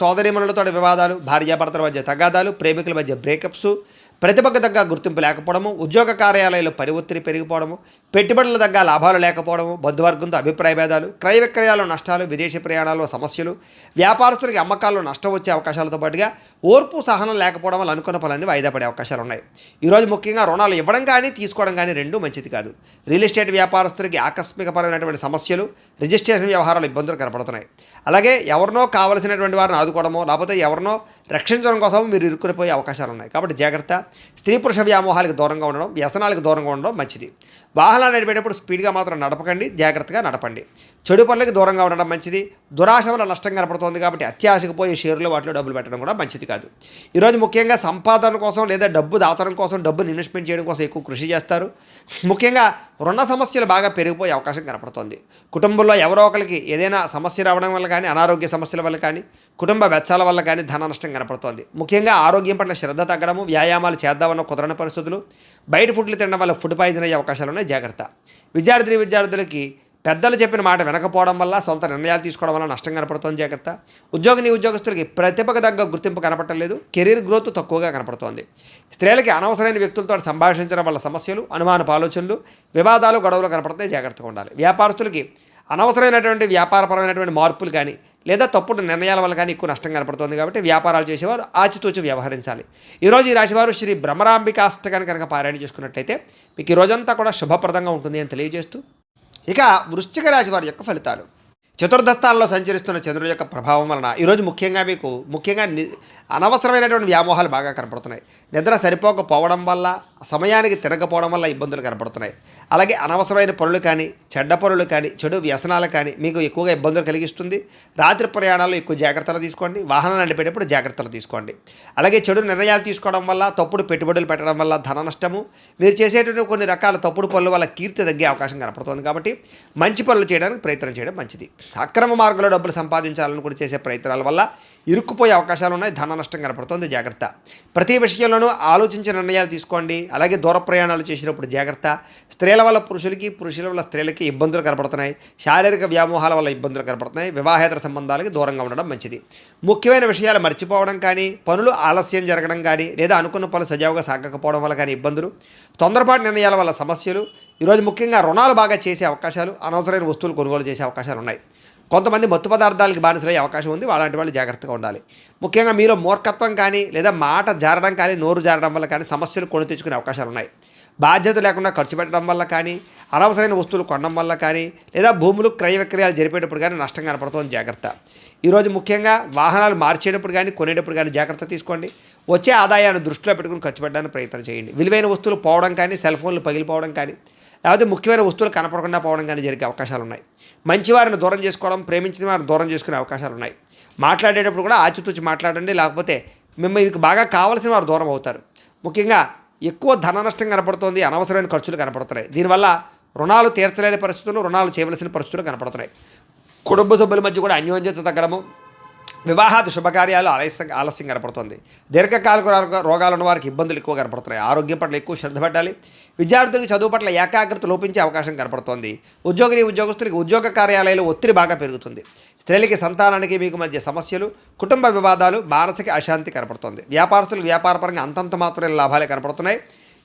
సోదరీమణులతో వివాదాలు, భార్యాభర్తల మధ్య తగాదాలు, ప్రేమికుల మధ్య బ్రేకప్స్, ప్రతిభకు తగ్గ గుర్తింపు లేకపోవడము, ఉద్యోగ కార్యాలయాల్లో పని ఒత్తిడి పెరిగిపోవడము, పెట్టుబడుల తగ్గ లాభాలు లేకపోవడము, బంధువర్గంతో అభిప్రాయ భేదాలు, క్రయ విక్రయాల్లో నష్టాలు, విదేశీ ప్రయాణాల్లో సమస్యలు, వ్యాపారస్తులకి అమ్మకాల్లో నష్టం వచ్చే అవకాశాలతో పాటుగా ఓర్పు సహనం లేకపోవడం వల్ల అనుకున్న పనులన్నీ వాయిదా పడే అవకాశాలు ఉన్నాయి. ఈరోజు ముఖ్యంగా రుణాలు ఇవ్వడం కానీ, తీసుకోవడం కానీ రెండూ మంచిది కాదు. రియల్ ఎస్టేట్ వ్యాపారస్తులకి ఆకస్మికపరమైనటువంటి సమస్యలు, రిజిస్ట్రేషన్ వ్యవహారాలు ఇబ్బందులు కనపడుతున్నాయి. అలాగే ఎవరినో కావలసినటువంటి వారిని ఆదుకోవడమో, లేకపోతే ఎవరినో రక్షించడం కోసం మీరు ఇరుక్కునిపోయే అవకాశాలు ఉన్నాయి. కాబట్టి జాగ్రత్త. స్త్రీ పురుష వ్యామోహాలకు దూరంగా ఉండడం, వ్యసనాలకు దూరంగా ఉండడం మంచిది. వాహనాలు నడిపేటప్పుడు స్పీడ్గా మాత్రం నడపకండి. జాగ్రత్తగా నడపండి. చెడు పనులకు దూరంగా ఉండడం మంచిది. దురాశ వల్ల నష్టం కనపడుతుంది కాబట్టి అత్యాశకు పోయి షేర్లు వాటిలో డబ్బులు పెట్టడం కూడా మంచిది కాదు. ఈరోజు ముఖ్యంగా సంపాదన కోసం లేదా డబ్బు దాచడం కోసం, డబ్బుని ఇన్వెస్ట్మెంట్ చేయడం కోసం ఎక్కువ కృషి చేస్తారు. ముఖ్యంగా రుణ సమస్యలు బాగా పెరిగిపోయే అవకాశం కనపడుతుంది. కుటుంబంలో ఎవరో ఒకరికి ఏదైనా సమస్య రావడం వల్ల కానీ, అనారోగ్య సమస్యల వల్ల కానీ, కుటుంబ వెచ్చాల వల్ల కానీ ధన నష్టం కనపడుతోంది. ముఖ్యంగా ఆరోగ్యం పట్ల శ్రద్ధ తగ్గడము, వ్యాయామాలు చేద్దామన్న కుదరని పరిస్థితులు, బయట ఫుడ్లు తినడం వల్ల ఫుడ్ పాయిజన్ అయ్యే అవకాశాలు ఉన్నాయి. జాగ్రత్త. విద్యార్థులకి పెద్దలు చెప్పిన మాట వినకపోవడం వల్ల, సొంత నిర్ణయాలు తీసుకోవడం వల్ల నష్టం కనపడుతోంది. జాగ్రత్త. ఉద్యోగస్తులకి ప్రతిభకు తగ్గ గుర్తింపు కనపడలేదు. కెరీర్ గ్రోత్ తక్కువగా కనపడుతోంది. స్త్రీలకి అనవసరమైన వ్యక్తులతో సంభాషించడం వల్ల సమస్యలు, అనుమానపు ఆలోచనలు, వివాదాలు, గొడవలు కనపడితే జాగ్రత్తగా ఉండాలి. వ్యాపారస్తులకి అనవసరమైనటువంటి వ్యాపారపరమైనటువంటి మార్పులు కానీ, లేదా తప్పుడు నిర్ణయాల వల్ల కానీ ఎక్కువ నష్టం కనపడుతుంది. కాబట్టి వ్యాపారాలు చేసేవారు ఆచితూచి వ్యవహరించాలి. ఈరోజు ఈ రాశివారు శ్రీ భ్రమరాంబికాష్టకాన్ని కనుక పారాయణ చేసుకున్నట్లయితే మీకు ఈ రోజంతా కూడా శుభప్రదంగా ఉంటుంది అని తెలియజేస్తూ, ఇక వృశ్చిక రాశి వారి యొక్క ఫలితాలు. చతుర్థ స్థానంలో సంచరిస్తున్న చంద్రుడి యొక్క ప్రభావం వలన ఈరోజు ముఖ్యంగా అనవసరమైనటువంటి వ్యామోహాలు బాగా కనపడుతున్నాయి. నిద్ర సరిపోకపోవడం వల్ల, సమయానికి తిరగకపోవడం వల్ల ఇబ్బందులు కనపడుతున్నాయి. అలాగే అనవసరమైన పనులు కానీ, చెడ్డ పనులు కానీ, చెడు వ్యసనాలు కానీ మీకు ఎక్కువగా ఇబ్బందులు కలిగిస్తుంది. రాత్రి ప్రయాణాల్లో ఎక్కువ జాగ్రత్తలు తీసుకోండి. వాహనాలు నడిపేటప్పుడు జాగ్రత్తలు తీసుకోండి. అలాగే చెడు నిర్ణయాలు తీసుకోవడం వల్ల, తప్పుడు పెట్టుబడులు పెట్టడం వల్ల ధన నష్టము, మీరు చేసేటువంటి కొన్ని రకాల తప్పుడు పనుల వల్ల కీర్తి తగ్గే అవకాశం కనపడుతుంది. కాబట్టి మంచి పనులు చేయడానికి ప్రయత్నం చేయడం మంచిది. అక్రమ మార్గంలో డబ్బులు సంపాదించాలని చేసే ప్రయత్నాల వల్ల ఇరుక్కుపోయే అవకాశాలు ఉన్నాయి. ధన నష్టం కనపడుతుంది. జాగ్రత్త. ప్రతి విషయంలోనూ ఆలోచించి నిర్ణయాలు తీసుకోండి. అలాగే దూర ప్రయాణాలు చేసినప్పుడు జాగ్రత్త. స్త్రీల వల్ల పురుషులకి, పురుషుల వల్ల స్త్రీలకి ఇబ్బందులు కనపడుతున్నాయి. శారీరక వ్యామోహాల వల్ల ఇబ్బందులు కనపడుతున్నాయి. వివాహేతర సంబంధాలకి దూరంగా ఉండడం మంచిది. ముఖ్యమైన విషయాలు మర్చిపోవడం కానీ, పనులు ఆలస్యం జరగడం కానీ, లేదా అనుకున్న పనులు సజావుగా సాగకపోవడం వల్ల కానీ ఇబ్బందులు, తొందరపాటు నిర్ణయాల వల్ల సమస్యలు, ఈరోజు ముఖ్యంగా రుణాలు బాగా చేసే అవకాశాలు, అనవసరమైన వస్తువులు కొనుగోలు చేసే అవకాశాలు ఉన్నాయి. కొంతమంది మత్తు పదార్థాలకి బానిసలయ్యే అవకాశం ఉంది. అలాంటి వాళ్ళు జాగ్రత్తగా ఉండాలి. ముఖ్యంగా మీలో మూర్ఖత్వం కానీ, లేదా మాట జారడం కానీ, నోరు జారడం వల్ల కానీ సమస్యలు కొని తెచ్చుకునే అవకాశాలు ఉన్నాయి. బాధ్యత లేకుండా ఖర్చు పెట్టడం వల్ల కానీ, అనవసరమైన వస్తువులు కొనడం వల్ల కానీ, లేదా భూములు క్రయ విక్రయాలు జరిపేటప్పుడు కానీ నష్టం కనపడుతుంది. జాగ్రత్త. ఈరోజు ముఖ్యంగా వాహనాలు మార్చేటప్పుడు కానీ, కొనేటప్పుడు కానీ జాగ్రత్త తీసుకోండి. వచ్చే ఆదాయాన్ని దృష్టిలో పెట్టుకుని ఖర్చు పెట్టడానికి ప్రయత్నం చేయండి. విలువైన వస్తువులు పోవడం కానీ, సెల్ ఫోన్లు పగిలిపోవడం కానీ, లేకపోతే ముఖ్యమైన వస్తువులు కనపడకుండా పోవడం కానీ జరిగే అవకాశాలు ఉన్నాయి. మంచివారిని దూరం చేసుకోవడం, ప్రేమించిన వారిని దూరం చేసుకునే అవకాశాలు ఉన్నాయి. మాట్లాడేటప్పుడు కూడా ఆచితూచి మాట్లాడండి. లేకపోతే మీకు బాగా కావాల్సిన వారు దూరం అవుతారు. ముఖ్యంగా ఎక్కువ ధన నష్టం కనపడుతుంది. అనవసరమైన ఖర్చులు కనపడుతున్నాయి. దీనివల్ల రుణాలు తీర్చలేని పరిస్థితులు, రుణాలు చేయవలసిన పరిస్థితులు కనపడుతున్నాయి. కుటుంబ సభ్యుల మధ్య కూడా అన్యోన్యత తగ్గడము, వివాహాది శుభకార్యాలు ఆలస్యం కనపడుతుంది. దీర్ఘకాలిక రోగాలు ఉన్న వారికి ఇబ్బందులు ఎక్కువ కనపడుతున్నాయి. ఆరోగ్యం పట్ల ఎక్కువ శ్రద్ధ పెట్టాలి. విద్యార్థులకు చదువు పట్ల ఏకాగ్రత లోపించే అవకాశం కనపడుతోంది. ఉద్యోగస్తులకి ఉద్యోగ కార్యాలయాలు ఒత్తిడి బాగా పెరుగుతుంది. స్త్రీలకి, సంతానానికి మీకు మధ్య సమస్యలు, కుటుంబ వివాదాలు, మానసిక అశాంతి కనపడుతుంది. వ్యాపారస్తులకు వ్యాపారపరంగా అంతంత మాత్రమే లాభాలే కనపడుతున్నాయి.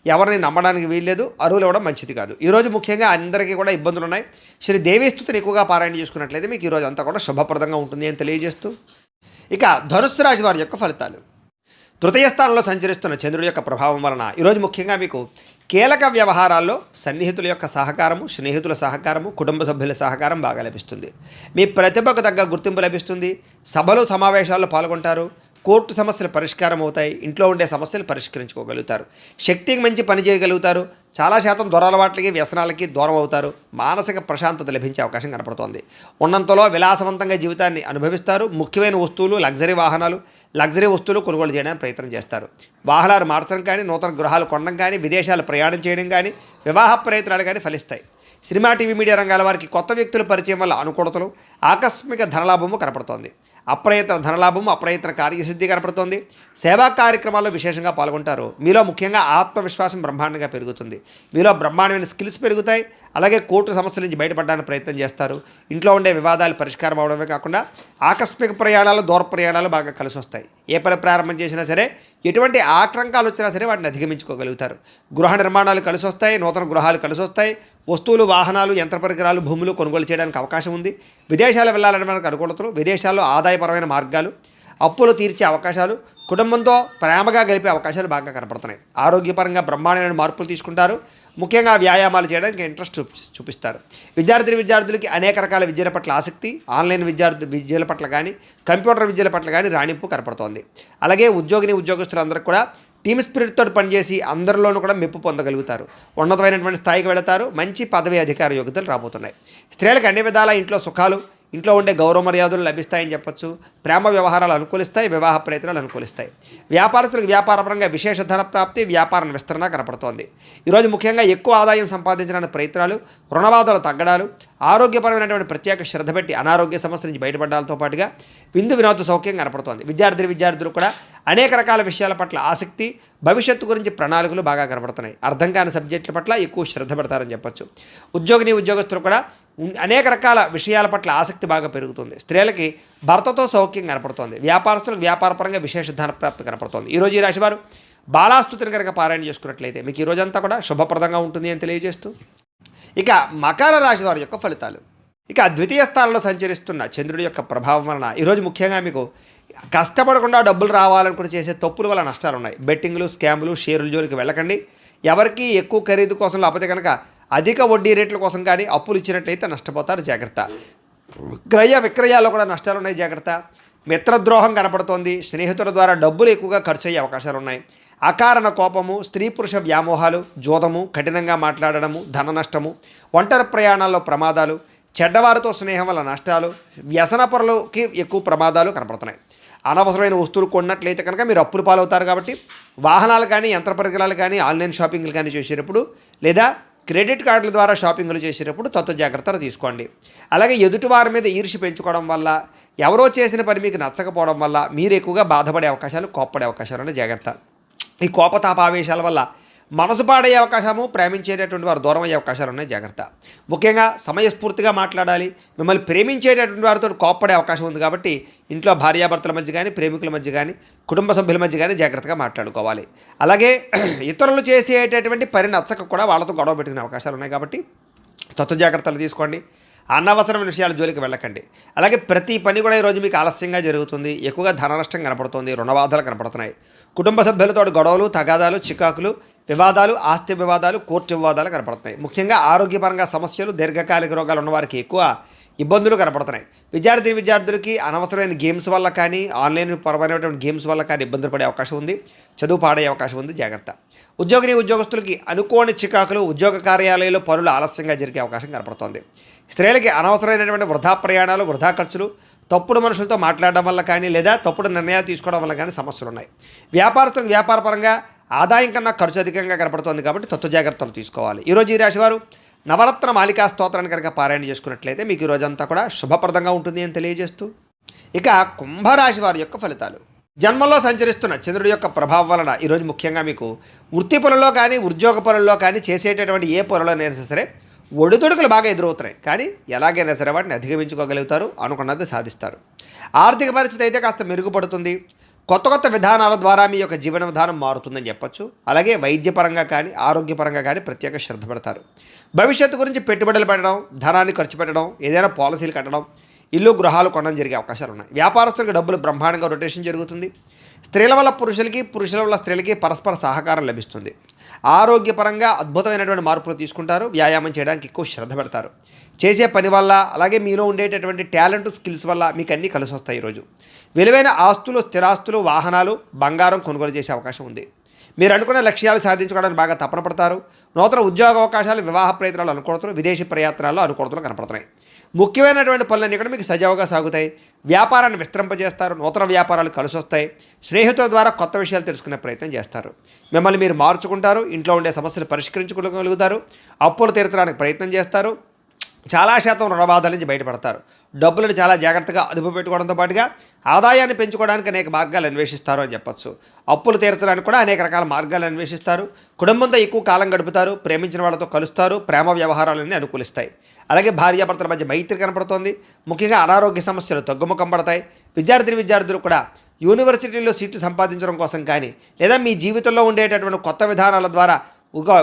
ఎవరిని నమ్మడానికి వీల్లేదు. అరువులు ఇవ్వడం మంచిది కాదు. ఈరోజు ముఖ్యంగా అందరికీ కూడా ఇబ్బందులు ఉన్నాయి. శ్రీ దేవీస్తుతిని ఎక్కువగా పారాయణ చేసుకున్నట్లయితే మీకు ఈరోజు అంతా కూడా శుభప్రదంగా ఉంటుంది అని తెలియజేస్తూ, ఇక ధనుస్సు రాశి వారి యొక్క ఫలితాలు. తృతీయ స్థానంలో సంచరిస్తున్న చంద్రుడి యొక్క ప్రభావం వలన ఈరోజు ముఖ్యంగా మీకు కీలక వ్యవహారాల్లో సన్నిహితుల యొక్క సహకారము, స్నేహితుల సహకారము, కుటుంబ సభ్యుల సహకారం బాగా లభిస్తుంది. మీ ప్రతిభకు తగ్గ గుర్తింపు లభిస్తుంది. సభలు, సమావేశాల్లో పాల్గొంటారు. కోర్టు సమస్యలు పరిష్కారం అవుతాయి. ఇంట్లో ఉండే సమస్యలు పరిష్కరించుకోగలుగుతారు. శక్తికి మంచి పని చేయగలుగుతారు. చాలా శాతం దురలవాట్లకి, వ్యసనాలకి దూరం అవుతారు. మానసిక ప్రశాంతత లభించే అవకాశం కనపడుతోంది. ఉన్నంతలో విలాసవంతంగా జీవితాన్ని అనుభవిస్తారు. ముఖ్యమైన వస్తువులు, లగ్జరీ వస్తువులు కొనుగోలు చేయడానికి ప్రయత్నం చేస్తారు. వాహనాలు మార్చడం కానీ, నూతన గృహాలు కొనడం కానీ, విదేశాలు ప్రయాణం చేయడం కానీ, వివాహ ప్రయత్నాలు కానీ ఫలిస్తాయి. సినిమా, టీవీ, మీడియా రంగాల వారికి కొత్త వ్యక్తుల పరిచయం వల్ల అనుకూలతలు, ఆకస్మిక ధనలాభము కనపడుతోంది. అప్రయత్న ధనలాభము, అప్రయత్న కార్యసిద్ధి కనపడుతోంది. సేవా కార్యక్రమాల్లో విశేషంగా పాల్గొంటారు. మీలో ముఖ్యంగా ఆత్మవిశ్వాసం బ్రహ్మాండంగా పెరుగుతుంది. మీలో బ్రహ్మాండమైన స్కిల్స్ పెరుగుతాయి. అలాగే కోర్టు సమస్యల నుంచి బయటపడడానికి ప్రయత్నం చేస్తారు. ఇంట్లో ఉండే వివాదాలు పరిష్కారం అవడమే కాకుండా ఆకస్మిక ప్రయాణాలు, దూర ప్రయాణాలు బాగా కలిసి వస్తాయి. ఏ పని ప్రారంభం చేసినా సరే, ఎటువంటి ఆటంకాలు వచ్చినా సరే వాటిని అధిగమించుకోగలుగుతారు. గృహ నిర్మాణాలు కలిసి వస్తాయి. నూతన గృహాలు కలిసి వస్తాయి. వస్తువులు, వాహనాలు, యంత్ర పరికరాలు, భూములు కొనుగోలు చేయడానికి అవకాశం ఉంది. విదేశాలు వెళ్ళాలని మనకు అనుకూలతలు, విదేశాల్లో ఆదాయపరమైన మార్గాలు, అప్పులు తీర్చే అవకాశాలు, కుటుంబంతో ప్రేమగా గడిపే అవకాశాలు బాగా కనపడుతున్నాయి. ఆరోగ్యపరంగా బ్రహ్మాండమైన మార్పులు తీసుకుంటారు. ముఖ్యంగా వ్యాయామాలు చేయడానికి ఇంట్రెస్ట్ చూపిస్తారు. విద్యార్థులకి అనేక రకాల విద్యల పట్ల ఆసక్తి, ఆన్లైన్ విద్యల పట్ల కానీ, కంప్యూటర్ విద్యల పట్ల కానీ రాణింపు కనపడుతోంది. అలాగే ఉద్యోగస్తులందరికీ కూడా టీమ్ స్పిరిట్తో పనిచేసి అందరిలోనూ కూడా మెప్పు పొందగలుగుతారు. ఉన్నతమైనటువంటి స్థాయికి వెళతారు. మంచి పదవి, అధికార యోగ్యతలు రాబోతున్నాయి. స్త్రీలకు అన్ని విధాల ఇంట్లో సుఖాలు, ఇంట్లో ఉండే గౌరవ మర్యాదలు లభిస్తాయని చెప్పొచ్చు. ప్రేమ వ్యవహారాలు అనుకూలిస్తాయి. వివాహ ప్రయత్నాలు అనుకూలిస్తాయి. వ్యాపారస్తులకు వ్యాపారపరంగా విశేష ధన ప్రాప్తి, వ్యాపార విస్తరణ కనపడుతోంది. ఈరోజు ముఖ్యంగా ఎక్కువ ఆదాయం సంపాదించడానికి ప్రయత్నాలు, రుణబాధలు తగ్గడాలు, ఆరోగ్యపరమైనటువంటి ప్రత్యేక శ్రద్ధ పెట్టి అనారోగ్య సమస్యల నుంచి బయటపడడంతో పాటుగా విందు వినోద సౌఖ్యం కనపడుతోంది. విద్యార్థులు కూడా అనేక రకాల విషయాల పట్ల ఆసక్తి, భవిష్యత్తు గురించి ప్రణాళికలు బాగా కనపడుతున్నాయి. అర్థం కాని సబ్జెక్టుల పట్ల ఎక్కువ శ్రద్ధ పెడతారని చెప్పొచ్చు. ఉద్యోగస్తులు కూడా అనేక రకాల విషయాల పట్ల ఆసక్తి బాగా పెరుగుతుంది. స్త్రీలకి భర్తతో సౌఖ్యం కనపడుతోంది. వ్యాపారస్తులకు వ్యాపారపరంగా విశేష ధన ప్రాప్తి కనపడుతోంది. ఈరోజు ఈ రాశివారు బాలాస్తుతిని కనుక పారాయణ చేసుకున్నట్లయితే మీకు ఈ రోజంతా కూడా శుభప్రదంగా ఉంటుంది అని తెలియజేస్తూ, ఇక మకర రాశి వారి యొక్క ఫలితాలు. ఇక ద్వితీయ స్థానంలో సంచరిస్తున్న చంద్రుడి యొక్క ప్రభావం వలన ఈరోజు ముఖ్యంగా మీకు కష్టపడకుండా డబ్బులు రావాలనుకుని చేసే తప్పుల వల్ల నష్టాలు ఉన్నాయి. బెట్టింగ్లు, స్కామ్లు, షేర్ల జోలికి వెళ్ళకండి. ఎవరికి ఎక్కువ ఖరీదు కోసం, లేకపోతే కనుక అధిక వడ్డీ రేట్ల కోసం కానీ అప్పులు ఇచ్చినట్లయితే నష్టపోతారు. జాగ్రత్త. క్రయ విక్రయాల్లో కూడా నష్టాలు ఉన్నాయి, జాగ్రత్త. మిత్రద్రోహం కనపడుతోంది. స్నేహితుల ద్వారా డబ్బులు ఎక్కువగా ఖర్చు అయ్యే అవకాశాలు ఉన్నాయి. అకారణ కోపము, స్త్రీ పురుష వ్యామోహాలు, జోదము, కఠినంగా మాట్లాడడము, ధన నష్టము, ఒంటరి ప్రయాణాల్లో ప్రమాదాలు, చెడ్డవారితో స్నేహం వల్ల నష్టాలు, వ్యసన పరులకి ఎక్కువ ప్రమాదాలు కనపడుతున్నాయి. అనవసరమైన వస్తువులు కొన్నట్లయితే కనుక మీరు అప్పులు పాలవుతారు. కాబట్టి వాహనాలు కానీ, యంత్ర పరికరాలు కానీ, ఆన్లైన్ షాపింగ్లు కానీ చేసేటప్పుడు, లేదా క్రెడిట్ కార్డుల ద్వారా షాపింగ్లు చేసేటప్పుడు జాగ్రత్తలు తీసుకోండి. అలాగే ఎదుటివారి మీద ఈర్ష్య పెంచుకోవడం వల్ల, ఎవరో చేసిన పని మీకు నచ్చకపోవడం వల్ల మీరు ఎక్కువగా బాధపడే అవకాశాలు, కోప్పడే అవకాశాలు ఉన్నాయి, జాగ్రత్త. ఈ కోపతాపావేశాల వల్ల మనసు పాడయ్యే అవకాశము, ప్రేమించేటటువంటి వారు దూరం అయ్యే అవకాశాలు ఉన్నాయి, జాగ్రత్త. ముఖ్యంగా సమయస్ఫూర్తిగా మాట్లాడాలి. మిమ్మల్ని ప్రేమించేటటువంటి వారితో కోప్పడే అవకాశం ఉంది. కాబట్టి ఇంట్లో భార్యాభర్తల మధ్య కానీ, ప్రేమికుల మధ్య కానీ, కుటుంబ సభ్యుల మధ్య కానీ జాగ్రత్తగా మాట్లాడుకోవాలి. అలాగే ఇతరులు చేసేటటువంటి పని నచ్చక కూడా వాళ్ళతో గొడవ పెట్టుకునే అవకాశాలు ఉన్నాయి. కాబట్టి జాగ్రత్తలు తీసుకోండి. అనవసరమైన విషయాల జోలికి వెళ్ళకండి. అలాగే ప్రతి పని కూడా ఈరోజు మీకు ఆలస్యంగా జరుగుతుంది. ఎక్కువగా ధన నష్టం కనపడుతుంది, రుణబాధలు కనపడుతున్నాయి. కుటుంబ సభ్యులతో గొడవలు, తగాదాలు, చికాకులు, వివాదాలు, ఆస్తి వివాదాలు, కోర్టు వివాదాలు కనపడుతున్నాయి. ముఖ్యంగా ఆరోగ్యపరంగా సమస్యలు, దీర్ఘకాలిక రోగాలు ఉన్నవారికి ఎక్కువ ఇబ్బందులు కనపడుతున్నాయి. విద్యార్థులకి అనవసరమైన గేమ్స్ వల్ల కానీ, ఆన్లైన్ పరమైనటువంటి గేమ్స్ వల్ల కానీ ఇబ్బందులు పడే అవకాశం ఉంది. చదువు పాడయ్యే అవకాశం ఉంది, జాగ్రత్త. ఉద్యోగస్తులకి అనుకోని చికాకులు, ఉద్యోగ కార్యాలయాల్లో పనులు ఆలస్యంగా జరిగే అవకాశం కనపడుతోంది. స్త్రీలకి అనవసరమైనటువంటి వృధా ప్రయాణాలు, వృధా ఖర్చులు, తప్పుడు మనుషులతో మాట్లాడడం వల్ల కానీ, లేదా తప్పుడు నిర్ణయాలు తీసుకోవడం వల్ల కానీ సమస్యలు ఉన్నాయి. వ్యాపారస్తులకు వ్యాపారపరంగా ఆదాయం కన్నా ఖర్చు అధికంగా కనపడుతోంది. కాబట్టి జాగ్రత్తలు తీసుకోవాలి. ఈరోజు ఈ రాశివారు నవరత్న మాలికా స్తోత్రాన్ని కనుక పారాయణ చేసుకున్నట్లయితే మీకు ఈ రోజంతా కూడా శుభప్రదంగా ఉంటుంది అని తెలియజేస్తూ, ఇక కుంభరాశి వారి యొక్క ఫలితాలు. జన్మలో సంచరిస్తున్న చంద్రుడి యొక్క ప్రభావం వలన ఈరోజు ముఖ్యంగా మీకు వృత్తి పనుల్లో కానీ, ఉద్యోగ పనుల్లో కానీ, చేసేటటువంటి ఏ పనులైనా సరే ఒడిదుడుకులు బాగా ఎదురవుతున్నాయి. కానీ ఎలాగైనా సరే వాటిని అధిగమించుకోగలుగుతారు, అనుకున్నది సాధిస్తారు. ఆర్థిక పరిస్థితి అయితే కాస్త మెరుగుపడుతుంది. కొత్త విధానాల ద్వారా మీ యొక్క జీవన విధానం మారుతుందని చెప్పొచ్చు. అలాగే వైద్యపరంగా కానీ, ఆరోగ్యపరంగా కానీ ప్రత్యేక శ్రద్ధ పెడతారు. భవిష్యత్తు గురించి పెట్టుబడులు పెట్టడం, ధనాన్ని ఖర్చు పెట్టడం, ఏదైనా పాలసీలు కట్టడం, ఇల్లు గృహాలు కొనడం జరిగే అవకాశాలు ఉన్నాయి. వ్యాపారస్తులకు డబ్బులు బ్రహ్మాండంగా రొటేషన్ జరుగుతుంది. స్త్రీల వల్ల పురుషులకి, పురుషుల వల్ల స్త్రీలకి పరస్పర సహకారం లభిస్తుంది. ఆరోగ్యపరంగా అద్భుతమైనటువంటి మార్పులు తీసుకుంటారు. వ్యాయామం చేయడానికి ఎక్కువ శ్రద్ధ పెడతారు. చేసే పని వల్ల, అలాగే మీలో ఉండేటటువంటి టాలెంట్, స్కిల్స్ వల్ల మీకు అన్నీ కలిసి వస్తాయి. ఈరోజు విలువైన ఆస్తులు, స్థిరాస్తులు, వాహనాలు, బంగారం కొనుగోలు చేసే అవకాశం ఉంది. మీరు అనుకున్న లక్ష్యాలు సాధించుకోవడానికి బాగా తపన పడతారు. నూతన ఉద్యోగ అవకాశాలు, వివాహ ప్రయత్నాలు అనుకూలతలు, విదేశీ ప్రయత్నాల్లో అనుకూలతలు కనపడుతున్నాయి. ముఖ్యమైనటువంటి పనులన్నీ కూడా మీకు సజావుగా సాగుతాయి. వ్యాపారాన్ని విస్తరింపజేస్తారు. నూతన వ్యాపారాలు కలిసి వస్తాయి. స్నేహితుల ద్వారా కొత్త విషయాలు తెలుసుకునే ప్రయత్నం చేస్తారు. మిమ్మల్ని మీరు మార్చుకుంటారు. ఇంట్లో ఉండే సమస్యలు పరిష్కరించుకోగలుగుతారు. అప్పులు తీర్చడానికి ప్రయత్నం చేస్తారు. చాలా శాతం రుణబాధల నుంచి బయటపడతారు. డబ్బులను చాలా జాగ్రత్తగా అదుపు పెట్టుకోవడంతో పాటుగా ఆదాయాన్ని పెంచుకోవడానికి అనేక మార్గాలు అన్వేషిస్తారు అని చెప్పొచ్చు. అప్పులు తీర్చడానికి కూడా అనేక రకాల మార్గాలు అన్వేషిస్తారు. కుటుంబంతో ఎక్కువ కాలం గడుపుతారు. ప్రేమించిన వాళ్ళతో కలుస్తారు. ప్రేమ వ్యవహారాలన్నీ అనుకూలిస్తాయి. అలాగే భార్యాభర్తల మధ్య మైత్రి కనపడుతోంది. ముఖ్యంగా అనారోగ్య సమస్యలు తగ్గుముఖం పడతాయి. విద్యార్థులు కూడా యూనివర్సిటీలో సీట్లు సంపాదించడం కోసం కానీ, లేదా మీ జీవితంలో ఉండేటటువంటి కొత్త విధానాల ద్వారా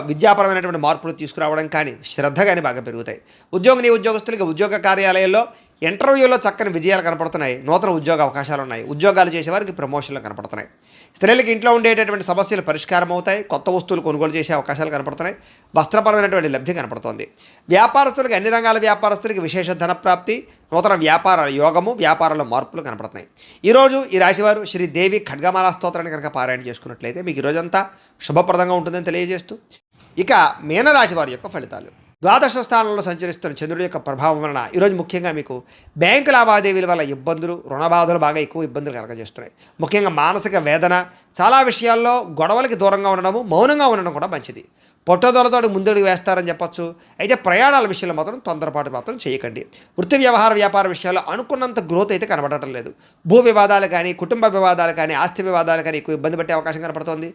విద్యాపరమైనటువంటి మార్పులు తీసుకురావడం కానీ, శ్రద్ధ కానీ బాగా పెరుగుతాయి. ఉద్యోగస్తులకి ఉద్యోగ కార్యాలయాల్లో ఇంటర్వ్యూలో చక్కని విజయాలు కనపడుతున్నాయి. నూతన ఉద్యోగ అవకాశాలు ఉన్నాయి. ఉద్యోగాలు చేసేవారికి ప్రమోషన్లు కనపడుతున్నాయి. స్త్రీలకి ఇంట్లో ఉండేటటువంటి సమస్యలు పరిష్కారం అవుతాయి. కొత్త వస్తువులు కొనుగోలు చేసే అవకాశాలు కనపడుతున్నాయి. వస్త్రపరమైనటువంటి లబ్ధి కనపడుతోంది. వ్యాపారస్తులకి, అన్ని రంగాల వ్యాపారస్తులకి విశేష ధనప్రాప్తి, నూతన వ్యాపార యోగము, వ్యాపారంలో మార్పులు కనపడుతున్నాయి. ఈరోజు ఈ రాశివారు శ్రీదేవి ఖడ్గమాల స్తోత్రాన్ని కనుక పారాయణ చేసుకున్నట్లయితే మీకు ఈరోజంతా శుభప్రదంగా ఉంటుందని తెలియజేస్తూ, ఇక మీనరాశి వారి యొక్క ఫలితాలు. ద్వాదశ స్థానంలో సంచరిస్తున్న చంద్రుడి యొక్క ప్రభావం వలన ఈరోజు ముఖ్యంగా మీకు బ్యాంకు లావాదేవీల వల్ల ఇబ్బందులు, రుణబాధలు బాగా ఎక్కువ ఇబ్బందులు కలగజేస్తున్నాయి. ముఖ్యంగా మానసిక వేదన, చాలా విషయాల్లో గొడవలకి దూరంగా ఉండడము, మౌనంగా ఉండడం కూడా మంచిది. పట్టుదలతో ముందడుగు వేస్తారని చెప్పొచ్చు. అయితే ప్రయాణాల విషయంలో మాత్రం తొందరపాటు మాత్రం చేయకండి. వృత్తి వ్యాపార విషయాల్లో అనుకున్నంత గ్రోత్ అయితే కనబడటం లేదు. భూ వివాదాలు కానీ, కుటుంబ వివాదాలు కానీ, ఆస్తి వివాదాలు కానీ ఎక్కువ ఇబ్బంది పట్టే అవకాశం కనపడుతోంది.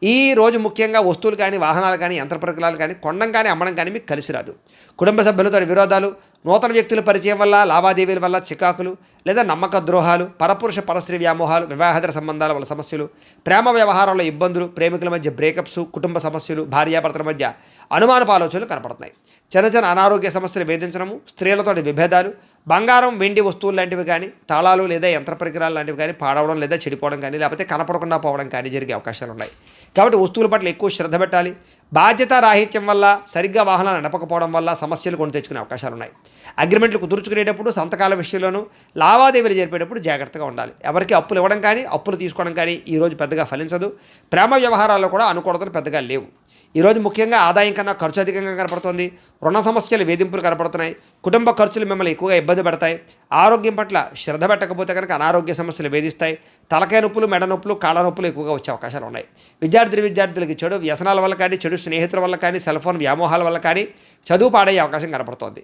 ఈ రోజు ముఖ్యంగా వస్తువులు కానీ, వాహనాలు కానీ, యంత్ర పరికరాలు కానీ కొనడం కానీ, అమ్మడం కానీ మీకు కలిసి రాదు. కుటుంబ సభ్యులతో విరోధాలు, నూతన వ్యక్తుల పరిచయం వల్ల, లావాదేవీల వల్ల చికాకులు, లేదా నమ్మక ద్రోహాలు, పరపురుష పరస్త్రీ వ్యామోహాలు, వివాహేతర సంబంధాల వల్ల సమస్యలు, ప్రేమ వ్యవహారాల్లో ఇబ్బందులు, ప్రేమికుల మధ్య బ్రేకప్స్, కుటుంబ సమస్యలు, భార్యాభర్తల మధ్య అనుమానపు ఆలోచనలు కనపడుతున్నాయి. చిన్న చిన్న అనారోగ్య సమస్యలు వేధించడము, స్త్రీలతోటి విభేదాలు, బంగారం వెండి వస్తువులు లాంటివి కానీ, తాళాలు లేదా యంత్ర పరికరాలు లాంటివి కానీ పాడవడం లేదా చెడిపోవడం కానీ, లేకపోతే కనపడకుండా పోవడం కానీ జరిగే అవకాశాలు ఉన్నాయి. కాబట్టి వస్తువుల పట్ల ఎక్కువ శ్రద్ధ పెట్టాలి. బాధ్యత రాహిత్యం వల్ల, సరిగ్గా వాహనాలు నడపకపోవడం వల్ల సమస్యలు కొని తెచ్చుకునే అవకాశాలు ఉన్నాయి. అగ్రిమెంట్లు కుదుర్చుకునేటప్పుడు, సంతకాల విషయంలోనూ, లావాదేవీలు జరిపేటప్పుడు జాగ్రత్తగా ఉండాలి. ఎవరికి అప్పులు ఇవ్వడం కానీ, అప్పులు తీసుకోవడం కానీ ఈరోజు పెద్దగా ఫలించదు. ప్రేమ వ్యవహారాల్లో కూడా అనుకూలతలు పెద్దగా లేవు. ఈరోజు ముఖ్యంగా ఆదాయం కన్నా ఖర్చు అధికంగా కనపడుతోంది. రుణ సమస్యలు, వేధింపులు కనపడుతున్నాయి. కుటుంబ ఖర్చులు మిమ్మల్ని ఎక్కువగా ఇబ్బంది పెడతాయి. ఆరోగ్యం పట్ల శ్రద్ధ పెట్టకపోతే కనుక అనారోగ్య సమస్యలు వేధిస్తాయి. తలకాయ నొప్పులు, మెడ నొప్పులు, కాళ్ళ నొప్పులు ఎక్కువగా వచ్చే అవకాశాలు ఉన్నాయి. విద్యార్థులకి చెడు వ్యసనాల వల్ల కానీ, చెడు స్నేహితుల వల్ల కానీ, సెల్ ఫోన్ వ్యామోహాల వల్ల కానీ చదువు పాడయ్యే అవకాశం కనపడుతోంది.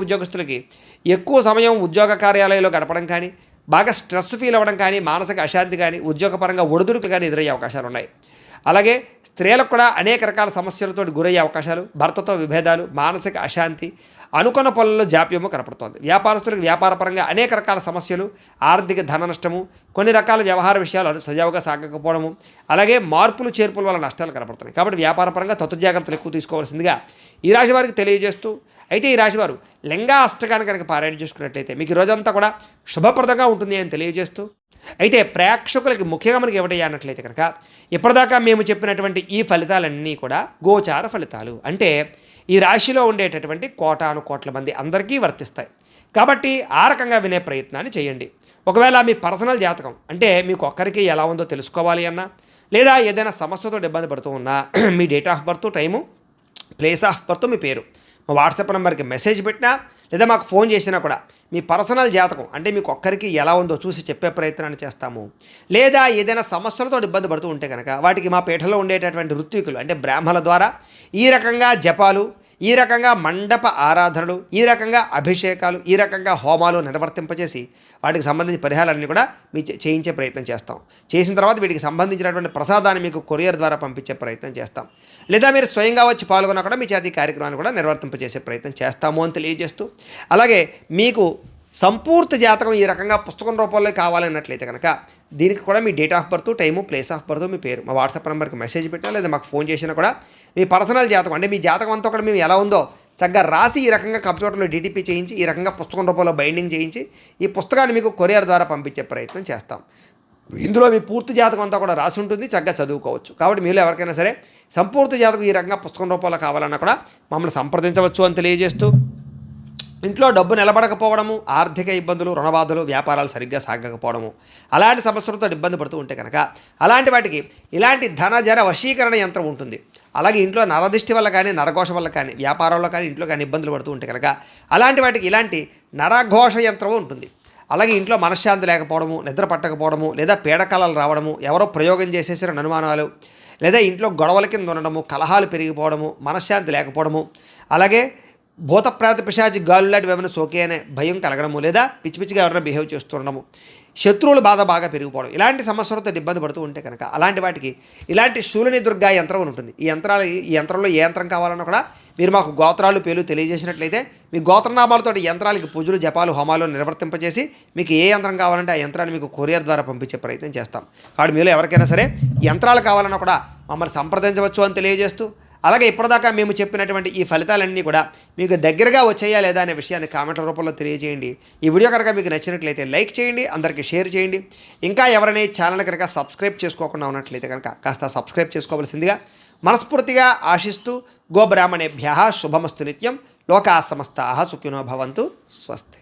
ఉద్యోగస్తులకి ఎక్కువ సమయం ఉద్యోగ కార్యాలయంలో గడపడం కానీ, బాగా స్ట్రెస్ ఫీల్ అవ్వడం కానీ, మానసిక అశాంతి కానీ, ఉద్యోగపరంగా ఒడిదుడుకులు కానీ ఎదురయ్యే అవకాశాలు ఉన్నాయి. అలాగే స్త్రీలకు కూడా అనేక రకాల సమస్యలతో గురయ్యే అవకాశాలు, భర్తతో విభేదాలు, మానసిక అశాంతి, అనుకున్న పనుల్లో జాప్యము కనపడుతోంది. వ్యాపారస్తులకు వ్యాపారపరంగా అనేక రకాల సమస్యలు, ఆర్థిక ధన నష్టము, కొన్ని రకాల వ్యవహార విషయాలు సజావుగా సాగకపోవడము, అలాగే మార్పులు చేర్పుల వల్ల నష్టాలు కనపడుతున్నాయి. కాబట్టి వ్యాపారపరంగా జాగ్రత్తలు ఎక్కువ తీసుకోవాల్సిందిగా ఈ రాశి వారికి తెలియజేస్తూ, అయితే ఈ రాశివారు లింగా అష్టకాన్ని కనుక పారాయణ చేసుకున్నట్లయితే మీకు ఈ రోజంతా కూడా శుభప్రదంగా ఉంటుంది అని తెలియజేస్తూ, అయితే ప్రేక్షకులకి ముఖ్యంగా మనకి ఏమిటయ్యా అన్నట్లయితే కనుక ఇప్పటిదాకా మేము చెప్పినటువంటి ఈ ఫలితాలన్నీ కూడా గోచార ఫలితాలు, అంటే ఈ రాశిలో ఉండేటటువంటి కోటాను కోట్ల మంది అందరికీ వర్తిస్తాయి. కాబట్టి ఆ రకంగా వినే ప్రయత్నాన్ని చేయండి. ఒకవేళ మీ పర్సనల్ జాతకం అంటే మీకు ఒక్కరికి ఎలా ఉందో తెలుసుకోవాలి అన్నా, లేదా ఏదైనా సమస్యతో ఇబ్బంది పడుతూ ఉన్నా మీ date of birth, time, place of birth, మీ పేరు మా వాట్సాప్ నెంబర్కి మెసేజ్ పెట్టినా లేదా మాకు ఫోన్ చేసినా కూడా మీ పర్సనల్ జాతకం అంటే మీకు ఒక్కరికి ఎలా ఉందో చూసి చెప్పే ప్రయత్నాన్ని చేస్తాము. లేదా ఏదైనా సమస్యలతో ఇబ్బంది పడుతూ ఉంటే కనుక వాటికి మా పీఠలో ఉండేటటువంటి ఋత్వికులు అంటే బ్రాహ్మణుల ద్వారా ఈ రకంగా జపాలు, ఈ రకంగా మండప ఆరాధనలు, ఈ రకంగా అభిషేకాలు, ఈ రకంగా హోమాలు నిర్వర్తింపచేసి వాటికి సంబంధించిన పరిహారాలన్నీ కూడా మీ చేయించే ప్రయత్నం చేస్తాం. చేసిన తర్వాత వీటికి సంబంధించినటువంటి ప్రసాదాన్ని మీకు కొరియర్ ద్వారా పంపించే ప్రయత్నం చేస్తాం. లేదా మీరు స్వయంగా వచ్చి పాల్గొన్నా కూడా మీ చేతి కార్యక్రమాన్ని కూడా నిర్వర్తింపచేసే ప్రయత్నం చేస్తాము అని తెలియజేస్తూ, అలాగే మీకు సంపూర్తి జాతకం ఈ రకంగా పుస్తకం రూపంలో కావాలన్నట్లయితే కనుక దీనికి కూడా మీ date of birth, time, place of birth, మీ పేరు మా వాట్సాప్ నెంబర్కి మెసేజ్ పెట్టినా లేదా మాకు ఫోన్ చేసినా కూడా మీ పర్సనల్ జాతకం అంటే మీ జాతకం అంతా కూడా మేము ఎలా ఉందో చక్కగా రాసి ఈ రకంగా కంప్యూటర్లో డీటీపీ చేయించి ఈ రకంగా పుస్తకం రూపంలో బైండింగ్ చేయించి ఈ పుస్తకాన్ని మీకు కొరియర్ ద్వారా పంపించే ప్రయత్నం చేస్తాం. ఇందులో మీ పూర్తి జాతకం అంతా కూడా రాసి ఉంటుంది, చక్కగా చదువుకోవచ్చు. కాబట్టి మీరు ఎవరికైనా సరే సంపూర్తి జాతకం ఈ రకంగా పుస్తకం రూపంలో కావాలన్నా కూడా మమ్మల్ని సంప్రదించవచ్చు అని తెలియజేస్తూ, ఇంట్లో డబ్బు నిలబడకపోవడము, ఆర్థిక ఇబ్బందులు, రుణబాధలు, వ్యాపారాలు సరిగ్గా సాగకపోవడము, అలాంటి సమస్యలతో ఇబ్బంది పడుతూ ఉంటే కనుక అలాంటి వాటికి ఇలాంటి ధనజర వశీకరణ యంత్రం ఉంటుంది. అలాగే ఇంట్లో నరదిష్టి వల్ల కానీ, నరఘోష వల్ల కానీ, వ్యాపారంలో కానీ, ఇంట్లో కానీ ఇబ్బందులు పడుతూ ఉంటే కనుక అలాంటి వాటికి ఇలాంటి నరఘోష యంత్రం ఉంటుంది. అలాగే ఇంట్లో మనశ్శాంతి లేకపోవడము, నిద్ర పట్టకపోవడము, లేదా పీడకలలు రావడము, ఎవరో ప్రయోగం చేసేసిన అనుమానాలు, లేదా ఇంట్లో గొడవల కింద ఉండడము, కలహాలు పెరిగిపోవడము, మనశ్శాంతి లేకపోవడము, అలాగే భూత ప్రేత పిశాచి గాలు లాంటివి ఏమైనా సోకే అనే భయం కలగడము, లేదా పిచ్చి పిచ్చిగా ఎవరైనా బిహేవ్ చేస్తుండడము, శత్రువుల బాధ బాగా పెరిగిపోవడం, ఇలాంటి సమస్యలతో ఇబ్బంది పడుతూ ఉంటే కనుక అలాంటి వాటికి ఇలాంటి శూలిని దుర్గా యంత్రం ఉంటుంది. ఈ యంత్రంలో ఏ యంత్రం కావాలన్నా కూడా మీరు మాకు గోత్రాలు, పేర్లు తెలియజేసినట్లయితే మీ గోత్రనామాలతో యంత్రాలకి పూజలు, జపాలు, హోమాలు నిర్వర్తింపజేసి మీకు ఏ యంత్రం కావాలంటే ఆ యంత్రాన్ని మీకు కొరియర్ ద్వారా పంపించే ప్రయత్నం చేస్తాం. కాబట్టి మీలో ఎవరికైనా సరే యంత్రాలు కావాలన్నా కూడా మమ్మల్ని సంప్రదించవచ్చు అని తెలియజేస్తూ, అలాగే ఇప్పటిదాకా మేము చెప్పినటువంటి ఈ ఫలితాలన్నీ కూడా మీకు దగ్గరగా వచ్చాయా లేదా అనే విషయాన్ని కామెంట్ల రూపంలో తెలియజేయండి. ఈ వీడియో కనుక మీకు నచ్చినట్లయితే లైక్ చేయండి, అందరికీ షేర్ చేయండి. ఇంకా ఎవరైనా ఛానల్ కనుక సబ్స్క్రైబ్ చేసుకోకుండా ఉన్నట్లయితే కనుక కాస్త సబ్స్క్రైబ్ చేసుకోవాల్సిందిగా మనస్ఫూర్తిగా ఆశిస్తూ, గోబ్రాహ్మణేభ్యః శుభమస్తు నిత్యం, లోకా సమస్తాః సుఖినో భవంతు, స్వస్తి.